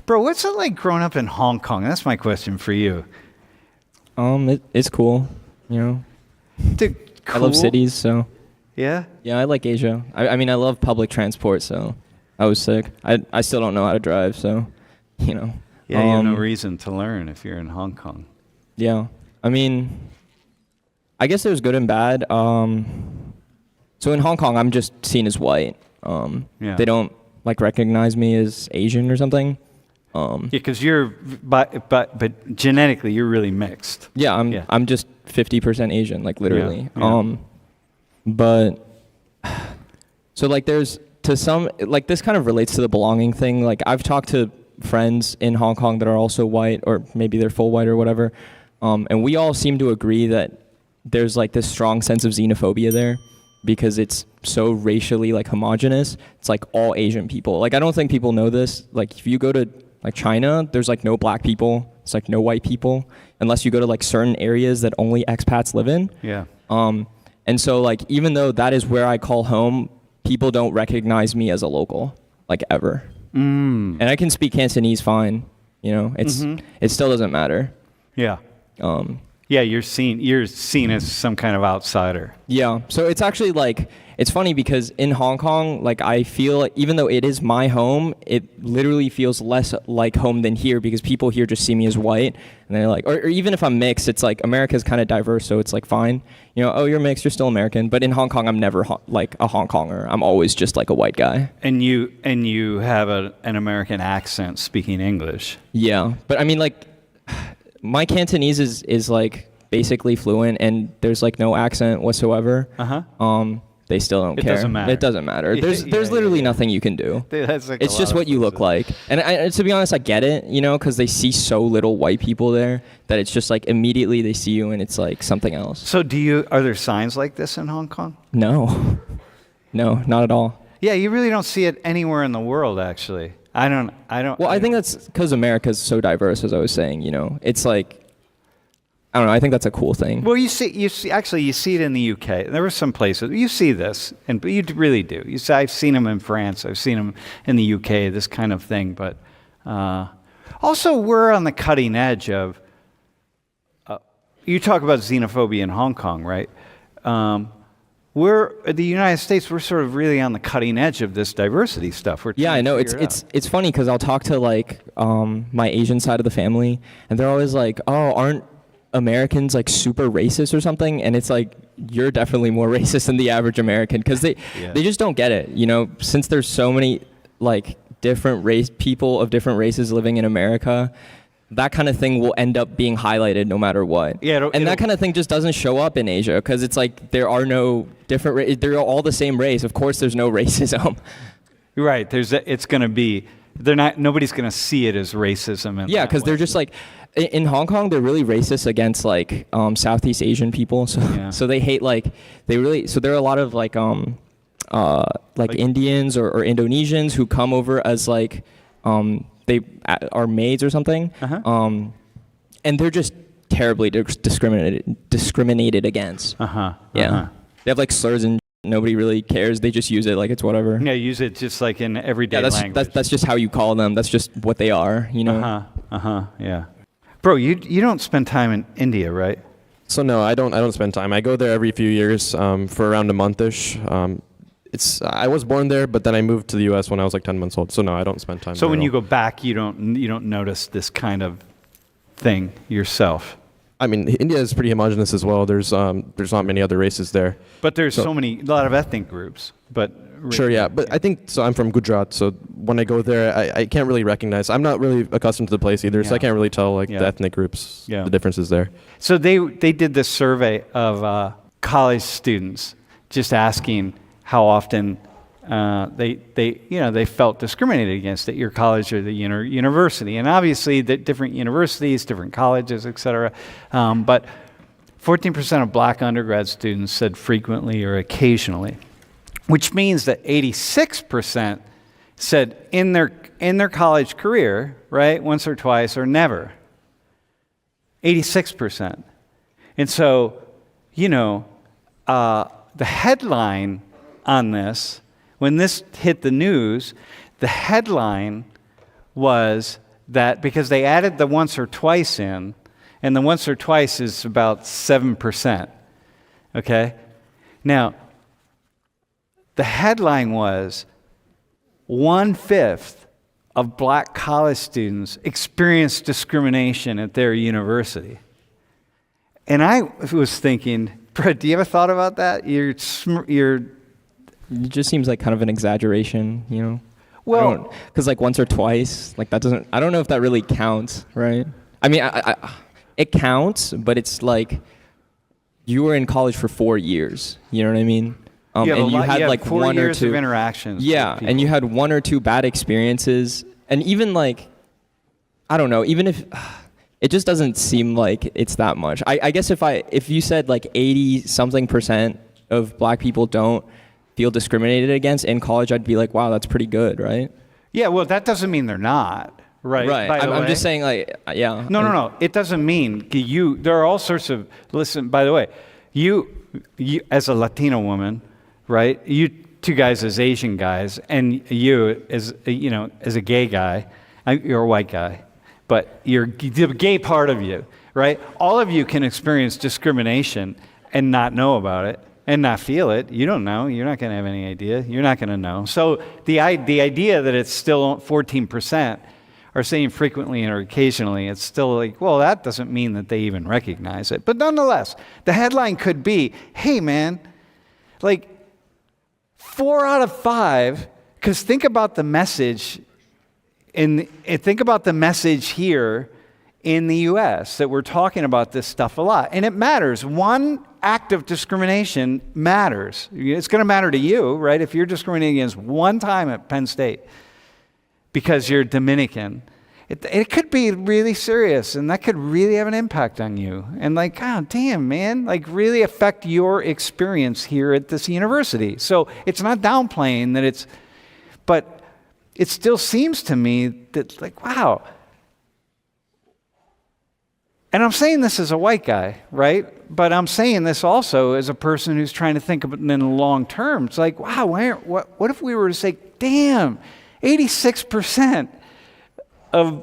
Bro, what's it like growing up in Hong Kong? That's my question for you. It's cool, you know. Dude, cool. I love cities, so. Yeah? Yeah, I like Asia. I mean, I love public transport, so I was sick. I still don't know how to drive, so, you know. Yeah, you have no reason to learn if you're in Hong Kong. Yeah. I mean, I guess there's good and bad. So in Hong Kong, I'm just seen as white. They don't, like, recognize me as Asian or something. Yeah, because you're, but genetically, you're really mixed. Yeah, I'm just 50% Asian, like, literally. Yeah. But, so, like, there's, to some, like, this kind of relates to the belonging thing. Like, I've talked to friends in Hong Kong that are also white, or maybe they're full white or whatever, and we all seem to agree that there's, like, this strong sense of xenophobia there because it's so racially, like, homogenous. It's, like, all Asian people. Like, I don't think people know this. Like, if you go to, like, China, there's, like, no black people. It's, like, no white people, unless you go to, like, certain areas that only expats live in. Yeah. And so, like, even though that is where I call home, people don't recognize me as a local, like, ever. And I can speak Cantonese fine, you know. It still doesn't matter. Yeah. Yeah, you're seen as some kind of outsider. Yeah. So it's actually, like, it's funny because in Hong Kong, like, I feel like even though it is my home, it literally feels less like home than here because people here just see me as white, and they're like, or even if I'm mixed, it's like America's kind of diverse, so it's like fine, you know. Oh, you're mixed, you're still American. But in Hong Kong, I'm never like a Hong Konger. I'm always just like a white guy. And you have an American accent speaking English. Yeah, but I mean, like, my Cantonese is like basically fluent, and there's like no accent whatsoever. They still don't care. It doesn't matter. There's literally nothing you can do. Like it's just what you look like. And to be honest, I get it, you know, because they see so little white people there that it's just like immediately they see you and it's like something else. So are there signs like this in Hong Kong? No, not at all. Yeah, you really don't see it anywhere in the world, actually. I don't. Well, I think that's because America's so diverse, as I was saying, you know. It's like, I don't know, I think that's a cool thing. Well, you see it in the UK. There were some places you see this, but you really do. I've seen them in France. I've seen them in the UK. This kind of thing, but also we're on the cutting edge of. You talk about xenophobia in Hong Kong, right? The United States. We're sort of really on the cutting edge of this diversity stuff. Yeah, I know. It's funny because I'll talk to like my Asian side of the family, and they're always like, "Oh, aren't Americans like super racist or something?" And it's like, you're definitely more racist than the average American because they just don't get it, you know. Since there's so many like different people of different races living in America, that kind of thing will end up being highlighted no matter what. Yeah, and that kind of thing just doesn't show up in Asia because it's like there are no different they're all the same race. Of course there's no racism. Right. It's going to be nobody's going to see it as racism. Yeah, because they're just like, in Hong Kong, they're really racist against like Southeast Asian people. So they hate so there are a lot of like Indians or Indonesians who come over as like they are maids or something, and they're just terribly discriminated against. They have like slurs and nobody really cares. They just use it like it's whatever. Yeah, use it just like in everyday language. That's just how you call them. That's just what they are, you know. Yeah. Bro, you don't spend time in India, right? So no, I don't spend time. I go there every few years for around a month-ish. I was born there, but then I moved to the U.S. when I was like 10 months old. So no, I don't spend time there. So when you go back, you don't notice this kind of thing yourself. I mean, India is pretty homogenous as well. There's not many other races there. But there's a lot of ethnic groups. But sure, yeah. But I think so. I'm from Gujarat, so when I go there, I can't really recognize. I'm not really accustomed to the place either, so I can't really tell like the ethnic groups, the differences there. So they did this survey of college students, just asking how often they felt discriminated against at your college or the university, and obviously the different universities, different colleges, etc. But 14% of black undergrad students said frequently or occasionally, which means that 86% said in their college career, right, once or twice or never. 86%, and so the headline on this. When this hit the news, the headline was that because they added the once or twice in, and the once or twice is about 7%. Okay? Now, the headline was 1/5 of black college students experienced discrimination at their university. And I was thinking, Brett, do you ever thought about that? It just seems like kind of an exaggeration, you know? Well, because like once or twice, like that doesn't, I don't know if that really counts, right? I mean, it counts, but it's like you were in college for 4 years, you know what I mean? And you had like 4 one or years two of interactions. Yeah, with people. and you had one or two bad experiences, and even like, I don't know, even if it just doesn't seem like it's that much. I guess if you said like 80-something% of black people don't feel discriminated against in college, I'd be like, wow, that's pretty good, right? Yeah, well, that doesn't mean they're not, right? Right. By the I'm way. just saying, like, yeah. No. It doesn't mean there are all sorts of, listen, by the way, you as a Latino woman, right? You two guys as Asian guys, and you as, as a gay guy, you're a white guy, but you're the gay part of you, right? All of you can experience discrimination and not know about it. And not feel it. You don't know. You're not going to have any idea. You're not going to know. So the idea that it's still 14% are saying frequently or occasionally, it's still like, well, that doesn't mean that they even recognize it. But nonetheless, the headline could be, hey, man, like 4 out of 5, because think about the message, think about the message here in the U.S. that we're talking about this stuff a lot. And it matters. One act of discrimination matters. It's going to matter to you, right? If you're discriminated against one time at Penn State because you're Dominican, it could be really serious, and that could really have an impact on you. And like, God damn, man, like really affect your experience here at this university. So it's not downplaying that but it still seems to me that like, wow. And I'm saying this as a white guy, right? But I'm saying this also as a person who's trying to think of it in the long term. It's like, wow, what if we were to say, damn, 86% of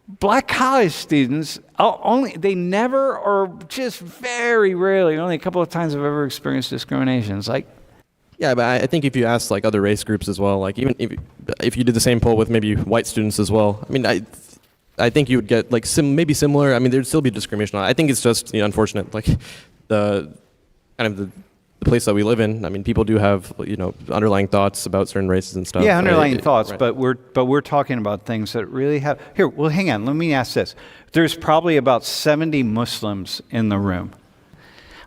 black college students, they never or just very rarely, only a couple of times have ever experienced discrimination. It's like, yeah, but I think if you ask like other race groups as well, like even if you did the same poll with maybe white students as well, I mean, I think you would get like maybe similar. I mean, there'd still be discrimination. I think it's just unfortunate, like the kind of the place that we live in. I mean, people do have underlying thoughts about certain races and stuff. yeah, underlying right? thoughts, Right. but we're talking about things that really have. Here, well, hang on. Let me ask this. There's probably about 70 Muslims in the room.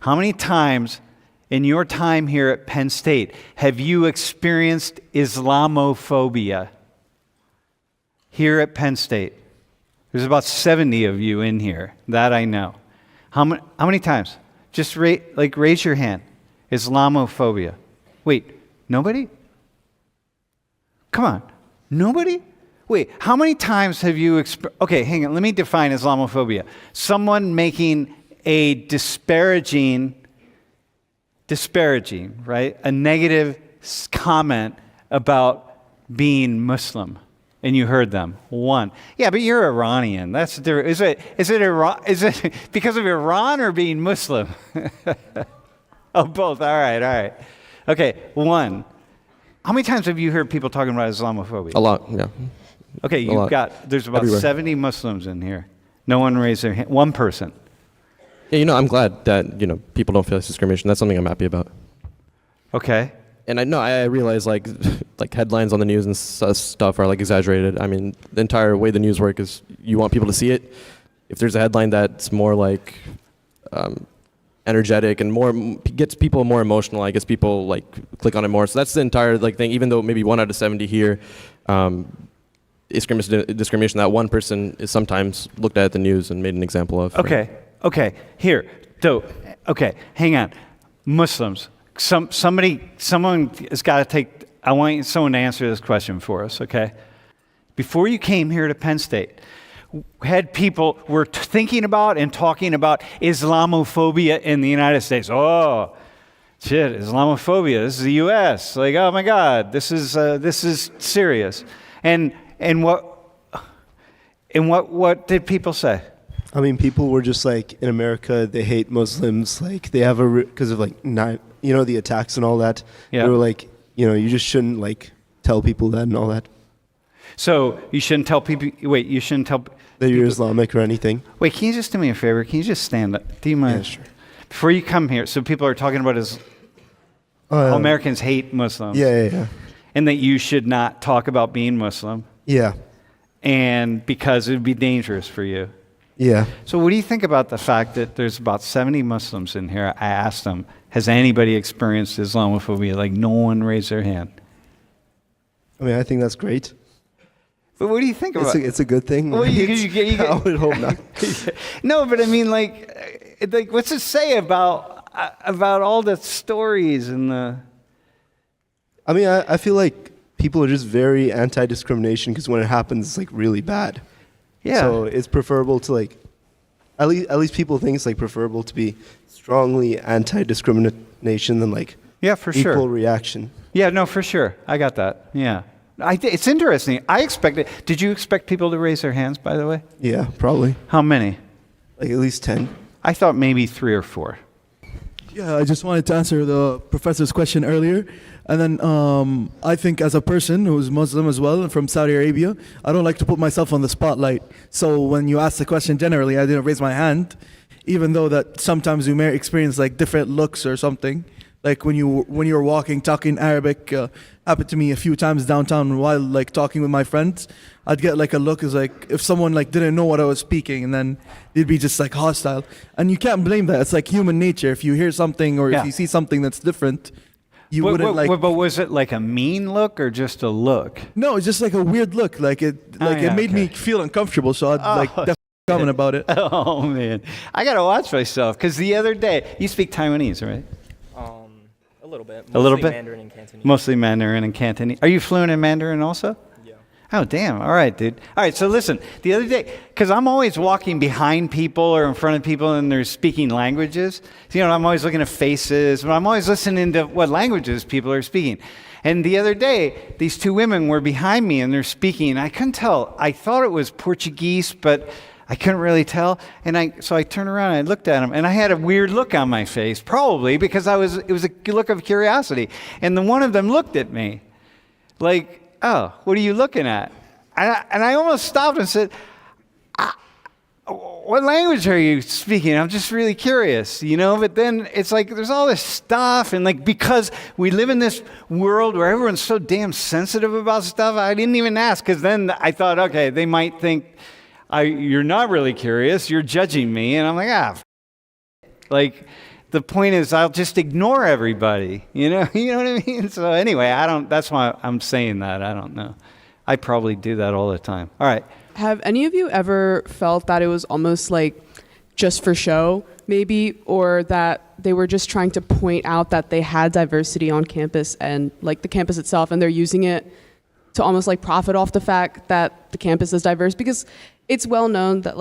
How many times in your time here at Penn State have you experienced Islamophobia here at Penn State? There's about 70 of you in here, that I know. How many times? Just raise your hand. Islamophobia. Wait, nobody? Come on, nobody? Wait, how many times have you okay, hang on, let me define Islamophobia. Someone making a disparaging, right? A negative comment about being Muslim. And you heard them. One. Yeah, but you're Iranian. That's different. Is it because of Iran or being Muslim? Oh, both. All right. Okay, one. How many times have you heard people talking about Islamophobia? A lot, yeah. Okay, there's about Everywhere. 70 Muslims in here. No one raised their hand. One person. Yeah, I'm glad that people don't face discrimination. That's something I'm happy about. Okay. And I realize like headlines on the news and stuff are like exaggerated. I mean, the entire way the news works is you want people to see it. If there's a headline that's more like energetic and more gets people more emotional, I guess people like click on it more. So that's the entire like thing. Even though maybe 1 out of 70 here, discrimination that one person is sometimes looked at the news and made an example of. Okay. Here. Okay. Hang on. Muslims. Someone has got to take. I want someone to answer this question for us. Okay. Before you came here to Penn State, were thinking about and talking about Islamophobia in the United States. Oh, shit! Islamophobia. This is the U.S. Like, oh my God, this is serious. And what? And what did people say? I mean, people were just like, in America, they hate Muslims. Like, they have because of like, the attacks and all that. Yeah. They were like, you just shouldn't like tell people that and all that. So you shouldn't tell people. Wait, you shouldn't tell that you're Islamic or anything. Wait, can you just do me a favor? Can you just stand up? Do you mind? Yeah, sure. Before you come here, so people are talking about how Americans hate Muslims. Yeah. And that you should not talk about being Muslim. Yeah. And because it would be dangerous for you. Yeah. So what do you think about the fact that there's about 70 Muslims in here? I asked them, has anybody experienced Islamophobia? Like, no one raised their hand. I mean, I think that's great. But what do you think about it? It's a good thing. Well, you get, I would hope not. No, but I mean, like, what's it say about all the stories and the... I mean, I feel like people are just very anti-discrimination because when it happens, it's like really bad. Yeah. So it's preferable to like, at least people think it's like preferable to be strongly anti-discrimination than like equal reaction. Yeah, no, for sure. I got that. Yeah. It's interesting. I expected... Did you expect people to raise their hands, by the way? Yeah, probably. How many? Like at least 10. I thought maybe 3 or 4. Yeah, I just wanted to answer the professor's question earlier. And then I think as a person who's Muslim as well and from Saudi Arabia, I don't like to put myself on the spotlight. So when you ask the question generally, I didn't raise my hand, even though that sometimes you may experience like different looks or something. Like when you're walking, talking Arabic, happened to me a few times downtown while like talking with my friends. I'd get like a look as like if someone like didn't know what I was speaking, and then they'd be just like hostile. And you can't blame that. It's like human nature. If you hear something or if you see something that's different, you wouldn't like. But was it like a mean look or just a look? No, it's just like a weird look. Like it made me feel uncomfortable. So I'd like definitely comment about it. Oh man, I gotta watch myself because the other day you speak Taiwanese, right? A little bit. A little bit? Mandarin and Cantonese. Mostly Mandarin and Cantonese. Are you fluent in Mandarin also? Yeah. Oh, damn. All right, dude. All right, so listen. The other day, because I'm always walking behind people or in front of people and they're speaking languages. So, I'm always looking at faces, but I'm always listening to what languages people are speaking. And the other day, these 2 women were behind me and they're speaking. I couldn't tell. I thought it was Portuguese, but I couldn't really tell. And so I turned around and I looked at them, and I had a weird look on my face, probably because it was a look of curiosity. And then one of them looked at me like, "Oh, what are you looking at?" And I almost stopped and said, "What language are you speaking? I'm just really curious, But then it's like there's all this stuff, and like because we live in this world where everyone's so damn sensitive about stuff, I didn't even ask because then I thought, okay, they might think you're not really curious, you're judging me, and I'm like, like the point is I'll just ignore everybody, you know what I mean? So anyway, that's why I'm saying that. I don't know. I probably do that all the time. All right. Have any of you ever felt that it was almost like just for show, maybe, or that they were just trying to point out that they had diversity on campus and like the campus itself, and they're using it to almost like profit off the fact that the campus is diverse? Because it's well known that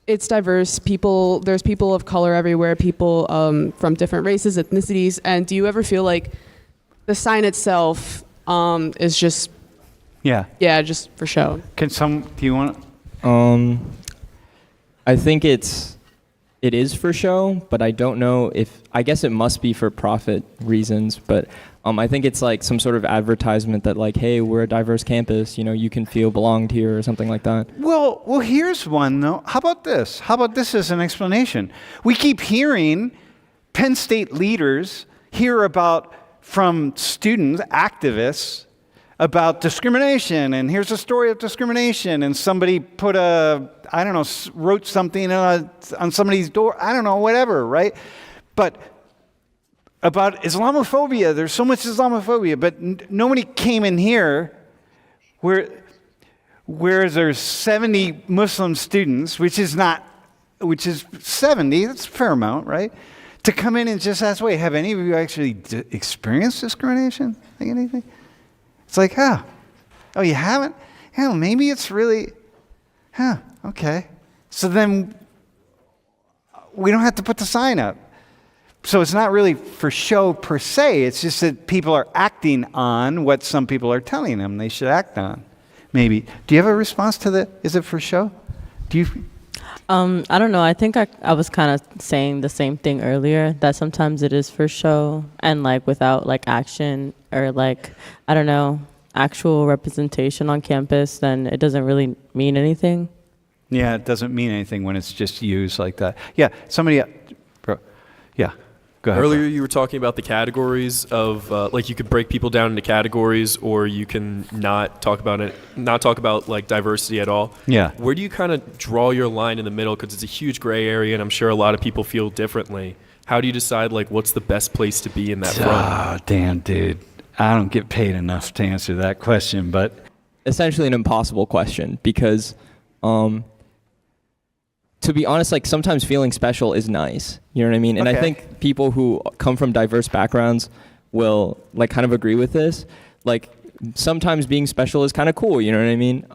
it's diverse. There's people of color everywhere, people from different races, ethnicities. And do you ever feel like the sign itself is just just for show? Do you want? I think it is for show, but I don't know I guess it must be for profit reasons, but I think it's like some sort of advertisement that like, hey, we're a diverse campus, you can feel belonged here or something like that. Well, here's one though. How about this? How about this as an explanation? We keep hearing Penn State leaders hear from students, activists, about discrimination, and here's a story of discrimination, and somebody wrote something on somebody's door, I don't know, whatever, right? But about Islamophobia, there's so much Islamophobia, but nobody came in here where there's 70 Muslim students, which is 70, that's a fair amount, right? To come in and just ask, wait, have any of you actually experienced discrimination? Like anything? It's like, oh, you haven't? Yeah, well, maybe it's really, okay. So then we don't have to put the sign up. So it's not really for show per se. It's just that people are acting on what some people are telling them they should act on. maybe. Do you have a response to that? Is it for show? Do you? I don't know. I think I was kind of saying the same thing earlier, that sometimes it is for show and like without like action or like, I don't know, actual representation on campus, then it doesn't really mean anything. Yeah, it doesn't mean anything when it's just used like that. Yeah, somebody, bro, yeah, go ahead. Earlier you were talking about the categories of, like you could break people down into categories, or you can not talk about like diversity at all. Yeah. Where do you kind of draw your line in the middle? Because it's a huge gray area and I'm sure a lot of people feel differently. How do you decide like what's the best place to be in that front? Oh, damn, dude. I don't get paid enough to answer that question, but. Essentially an impossible question because, to be honest, like sometimes feeling special is nice. You know what I mean? And I think people who come from diverse backgrounds will like kind of agree with this. Like sometimes being special is kind of cool. You know what I mean?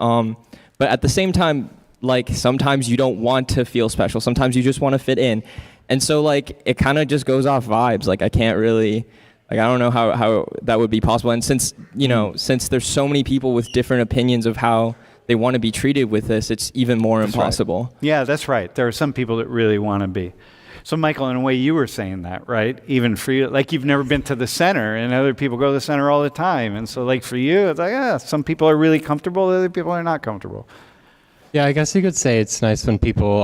But at the same time, like sometimes you don't want to feel special. Sometimes you just want to fit in. And so like it kind of just goes off vibes. Like I can't really, like I don't know how that would be possible. And since, you know, since there's so many people with different opinions of how they want to be treated with this, it's even more impossible. Right. Yeah, that's right. There are some people that really want to be. So, Michael, in a way, you were saying that, right? Even for you, like you've never been to the center, and other people go to the center all the time. And so, like for you, it's like, yeah, some people are really comfortable, other people are not comfortable. Yeah, I guess you could say it's nice when people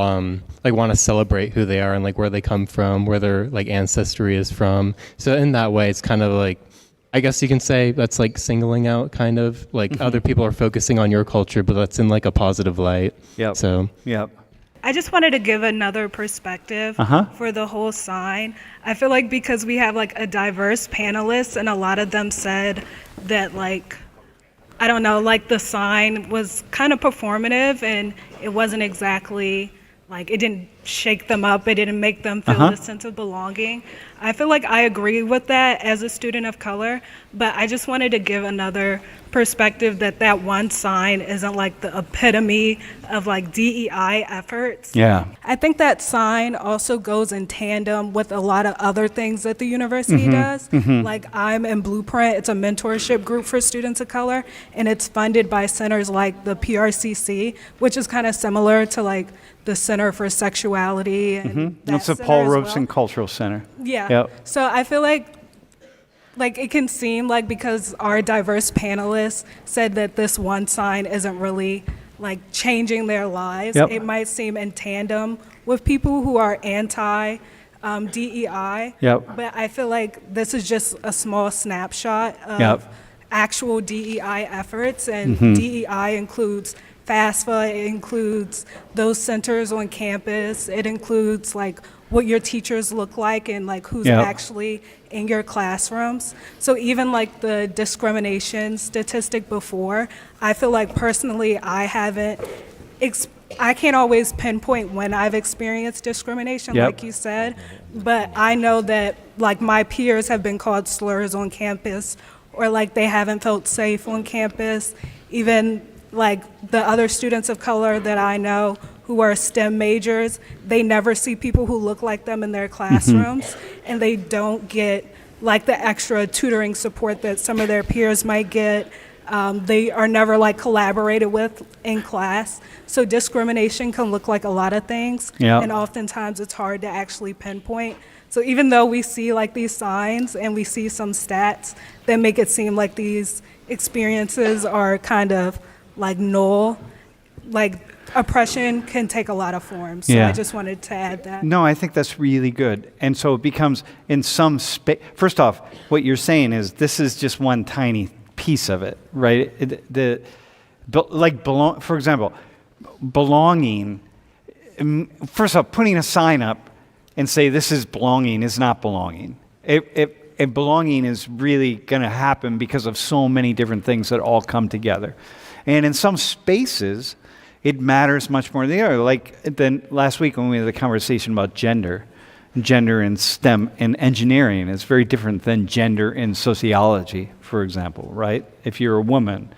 like want to celebrate who they are and like where they come from, where their like ancestry is from. So in that way, it's kind of like, I guess you can say that's like singling out kind of like other people are focusing on your culture, but that's in like a positive light. Yep. So. Yep. I just wanted to give another perspective for the whole sign. I feel like because we have like a diverse panelists and a lot of them said that like, I don't know, like the sign was kind of performative and it wasn't exactly like, it didn't shake them up, it didn't make them feel a sense of belonging. I feel like I agree with that as a student of color, but I just wanted to give another perspective that that one sign isn't like the epitome of like DEI efforts. Yeah. I think that sign also goes in tandem with a lot of other things that the university does. Like I'm in Blueprint, it's a mentorship group for students of color, and it's funded by centers like the PRCC, which is kind of similar to like the Center for Sexuality. And That's the Paul Robeson Cultural Center. Yeah. Yep. So I feel like it can seem like because our diverse panelists said that this one sign isn't really like changing their lives, it might seem in tandem with people who are anti DEI. But I feel like this is just a small snapshot of actual DEI efforts, and DEI includes FAFSA, it includes those centers on campus, it includes like what your teachers look like and like who's actually in your classrooms. So even like the discrimination statistic before, I feel like personally I can't always pinpoint when I've experienced discrimination like you said, but I know that like my peers have been called slurs on campus, or like they haven't felt safe on campus. Even like the other students of color that I know who are STEM majors, they never see people who look like them in their classrooms, and they don't get like the extra tutoring support that some of their peers might get. They are never like collaborated with in class. So discrimination can look like a lot of things, and oftentimes it's hard to actually pinpoint. So even though we see like these signs and we see some stats that make it seem like these experiences are kind of like null, like oppression can take a lot of forms. So I just wanted to add that. No, I think that's really good. And so it becomes in some space. First off, what you're saying is this is just one tiny piece of it, right? For example, belonging. First off, putting a sign up and say this is belonging is not belonging. Belonging is really going to happen because of so many different things that all come together. And in some spaces, it matters much more than the other. Like then last week when we had the conversation about gender in STEM and engineering is very different than gender in sociology, for example, right? If you're a woman,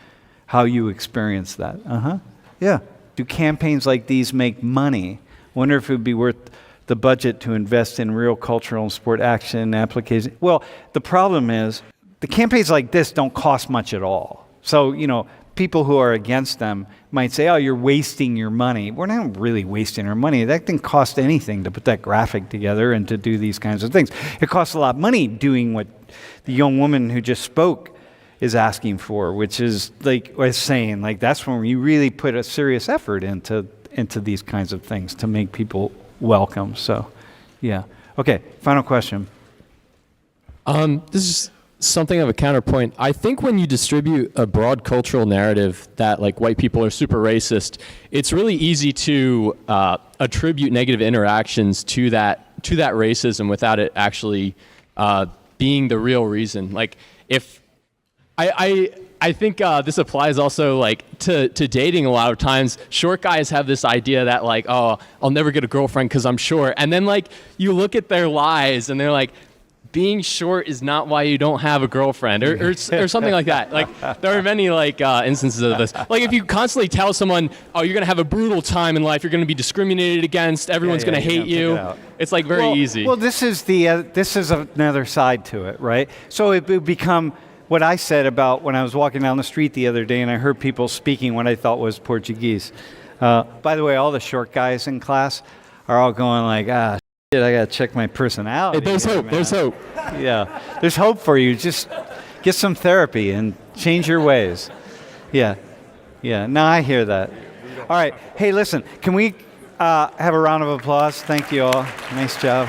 how you experience that. Yeah. Do campaigns like these make money? Wonder if it would be worth the budget to invest in real cultural and sport action application. Well, the problem is the campaigns like this don't cost much at all. So, people who are against them might say, oh, you're wasting your money. We're not really wasting our money. That didn't cost anything to put that graphic together and to do these kinds of things. It costs a lot of money doing what the young woman who just spoke is asking for, which is like, was saying, like, that's when you really put a serious effort into these kinds of things to make people welcome. So, yeah. Okay, final question. This is something of a counterpoint. I think when you distribute a broad cultural narrative that like white people are super racist, it's really easy to attribute negative interactions to that racism without it actually being the real reason. Like if I think this applies also like to dating. A lot of times short guys have this idea that like, oh, I'll never get a girlfriend because I'm short. And then like you look at their lives and they're like, being short is not why you don't have a girlfriend or something like that. Like there are many like instances of this. Like if you constantly tell someone, oh, you're going to have a brutal time in life, you're going to be discriminated against, everyone's going to hate you. It's like very easy. Well, this is another side to it, right? So it would become what I said about when I was walking down the street the other day and I heard people speaking what I thought was Portuguese. By the way, all the short guys in class are all going like, shit, I got to check my personality. There's hope. Man. There's hope. Yeah, there's hope for you. Just get some therapy and change your ways. Yeah. No, I hear that. All right. Hey, listen, can we have a round of applause? Thank you all. Nice job.